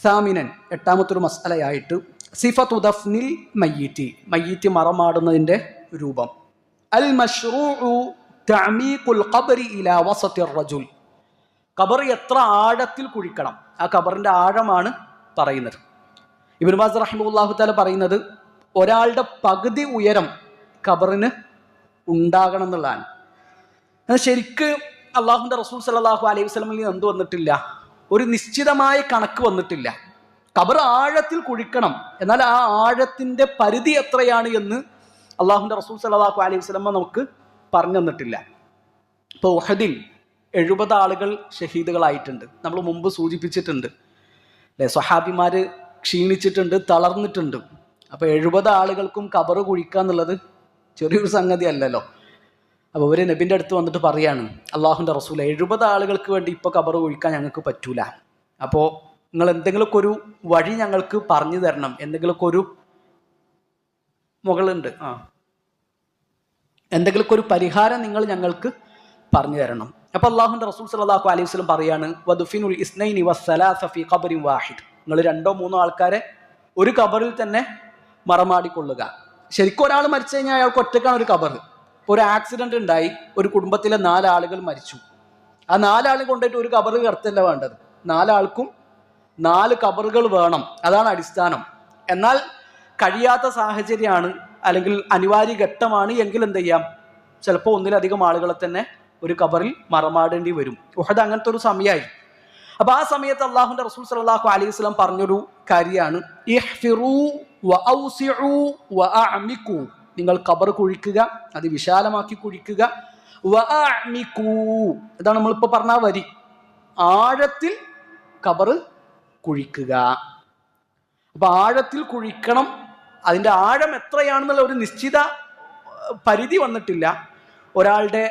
സാമിനൻ എട്ടാമത്തൊരു മസ്അലയായിട്ട് സിഫത്തു ദഫ്നിൽ മയ്യിറ്റ് മറമാടുന്നതിൻ്റെ രൂപം. അൽ മശ്റൂഉ തഅമീഖുൽ ഖബ്രി ഇലാ വസതിർ റജുൽ. ഖബർ എത്ര ആഴത്തിൽ കുഴിക്കണം, ആ ഖബറിൻ്റെ ആഴമാണ് പറയുന്നത്. ഇബ്നു ബാസ് റഹിമഹുല്ലാഹു തആല പറയുന്നത് ഒരാളുടെ പകുതി ഉയരം ഖബറിന് ഉണ്ടാകണം എന്നുള്ളതാണ്. ശരിക്ക് അള്ളാഹുവിൻ്റെ റസൂൽ സല്ലല്ലാഹു അലൈഹി വസല്ലമയിൽ എന്ത് വന്നിട്ടില്ല, ഒരു നിശ്ചിതമായ കണക്ക് വന്നിട്ടില്ല. ഖബർ ആഴത്തിൽ കുഴിക്കണം, എന്നാൽ ആ ആഴത്തിൻ്റെ പരിധി എത്രയാണ് എന്ന് അള്ളാഹുവിൻ്റെ റസൂൽ സല്ലല്ലാഹു അലൈഹി വസല്ലമ നമുക്ക് പറഞ്ഞു തന്നിട്ടില്ല. ഇപ്പോൾ ഉഹദിൽ 70 ആളുകൾ ഷഹീദുകളായിട്ടുണ്ട്. നമ്മൾ മുമ്പ് സൂചിപ്പിച്ചിട്ടുണ്ട് അല്ലേ, സ്വഹാബിമാർ ക്ഷീണിച്ചിട്ടുണ്ട്, തളർന്നിട്ടുണ്ട്. അപ്പോൾ 70 ആളുകൾക്കും ഖബർ കുഴിക്കുക എന്നുള്ളത് ചെറിയൊരു സംഗതി അല്ലല്ലോ. അപ്പോൾ അവർ നബിൻ്റെ അടുത്ത് വന്നിട്ട് പറയാണ്, അള്ളാഹുവിൻ്റെ റസൂൽ 70 ആളുകൾക്ക് വേണ്ടി ഇപ്പോൾ ഖബർ കുഴിക്കാൻ ഞങ്ങൾക്ക് പറ്റൂല. അപ്പോൾ നിങ്ങൾ എന്തെങ്കിലുമൊക്കെ ഒരു വഴി ഞങ്ങൾക്ക് പറഞ്ഞു തരണം, എന്തെങ്കിലുമൊക്കെ ഒരു മുകളുണ്ട് എന്തെങ്കിലുമൊക്കെ ഒരു പരിഹാരം നിങ്ങൾ ഞങ്ങൾക്ക് പറഞ്ഞു തരണം. അപ്പോൾ അള്ളാഹുവിൻ്റെ റസൂൽ സല്ലല്ലാഹു അലൈഹി വസല്ലം പറയാണ്, വദുഫിനുൽ ഇസ്നൈനി വസ്സലാസ ഫീ ഖബറിൻ വാഹിദ്. നിങ്ങൾ 2-3 ആൾക്കാരെ ഒരു ഖബറിൽ തന്നെ മറമാടിക്കൊള്ളുക. ശരിക്കും ഒരാൾ മരിച്ചു കഴിഞ്ഞാൽ അയാൾക്ക് ഒറ്റക്കാണ് ഒരു ഖബർ. ഇപ്പോൾ ഒരു ആക്സിഡന്റ് ഉണ്ടായി, ഒരു കുടുംബത്തിലെ 4 ആളുകൾ മരിച്ചു. ആ 4 ആളും കൊണ്ടുപോയിട്ട് ഒരു ഖബർ കിടത്തല്ല വേണ്ടത്, 4 ആൾക്കും 4 ഖബറുകൾ വേണം. അതാണ് അടിസ്ഥാനം. എന്നാൽ കഴിയാത്ത സാഹചര്യമാണ് അല്ലെങ്കിൽ അനിവാര്യ ഘട്ടമാണ് എങ്കിൽ എന്ത് ചെയ്യാം, ചിലപ്പോൾ ഒന്നിലധികം ആളുകളെ തന്നെ ഒരു ഖബറിൽ മറമാടേണ്ടി വരും. ഉഹദ് അങ്ങനത്തെ ഒരു സമയമായി. അപ്പോൾ ആ സമയത്ത് അള്ളാഹുവിൻ്റെ റസൂൽ സല്ലല്ലാഹു അലൈഹി വസല്ലം പറഞ്ഞൊരു കാര്യമാണ്, ഇഹ്ഫിറൂ വഔസിഉ വഅഅമികൂ. നിങ്ങൾ ഖബർ കുഴിക്കുക, അത് വിശാലമാക്കി കുഴിക്കുക. വഅഅമികൂ, ഇതാണ് നമ്മളിപ്പോൾ പറഞ്ഞ വരി, ആഴത്തിൽ ഖബർ കുഴിക്കുക. അപ്പോൾ ആഴത്തിൽ കുഴിക്കണം. അതിൻ്റെ ആഴം എത്രയാണെന്നുള്ള ഒരു നിശ്ചിത പരിധി വന്നിട്ടില്ല. ഒരാളുടെ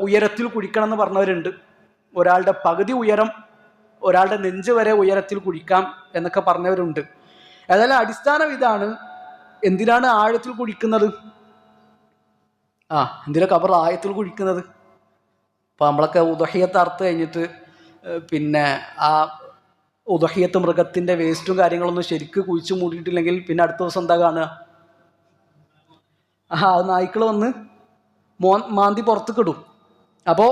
ഉയരത്തിൽ കുഴിക്കണം എന്ന് പറഞ്ഞവരുണ്ട്, ഒരാളുടെ പകുതി ഉയരം, ഒരാളുടെ നെഞ്ച് വരെ ഉയരത്തിൽ കുഴിക്കാം എന്നൊക്കെ പറഞ്ഞവരുണ്ട്. ഏതായാലും അടിസ്ഥാനം ഇതാണ്. എന്തിനാണ് ആഴത്തിൽ കുഴിക്കുന്നത്? എന്തിനാ ഖബർ ആഴത്തിൽ കുഴിക്കുന്നത്? അപ്പോൾ നമ്മളൊക്കെ ഉദഹിയത്ത് അറുത്ത് കഴിഞ്ഞിട്ട് പിന്നെ ആ ഉദഹിയത്ത് മൃഗത്തിൻ്റെ വേസ്റ്റും കാര്യങ്ങളൊന്നും ശരിക്ക് കുഴിച്ചു മൂടിയിട്ടില്ലെങ്കിൽ പിന്നെ അടുത്ത ദിവസം എന്താ കാണുക? നായ്ക്കൾ വന്ന് മാന്തി പുറത്തേക്കിടും. അപ്പോൾ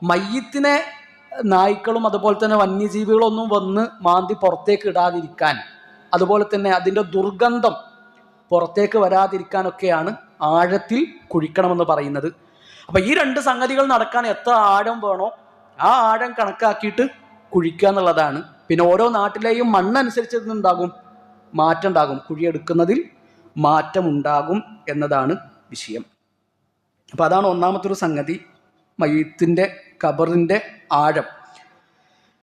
മയ്യിത്തിനെ നായ്ക്കളും അതുപോലെ തന്നെ വന്യജീവികളൊന്നും വന്ന് മാന്തി പുറത്തേക്ക് ഇടാതിരിക്കാൻ, അതുപോലെ തന്നെ അതിൻ്റെ ദുർഗന്ധം പുറത്തേക്ക് വരാതിരിക്കാനൊക്കെയാണ് ആഴത്തിൽ കുഴിക്കണമെന്ന് പറയുന്നത്. അപ്പം ഈ 2 സംഗതികൾ നടക്കാൻ എത്ര ആഴം വേണോ ആ ആഴം കണക്കാക്കിയിട്ട് കുഴിക്കുക എന്നുള്ളതാണ്. പിന്നെ ഓരോ നാട്ടിലെയും മണ്ണനുസരിച്ച് ഉണ്ടാകും, മാറ്റം ഉണ്ടാകും, കുഴിയെടുക്കുന്നതിൽ മാറ്റമുണ്ടാകും എന്നതാണ് വിഷയം. അപ്പോൾ അതാണ് ഒന്നാമത്തെ ഒരു സംഗതി, മയ്യിത്തിൻ്റെ ഖബറിൻ്റെ ആഴം.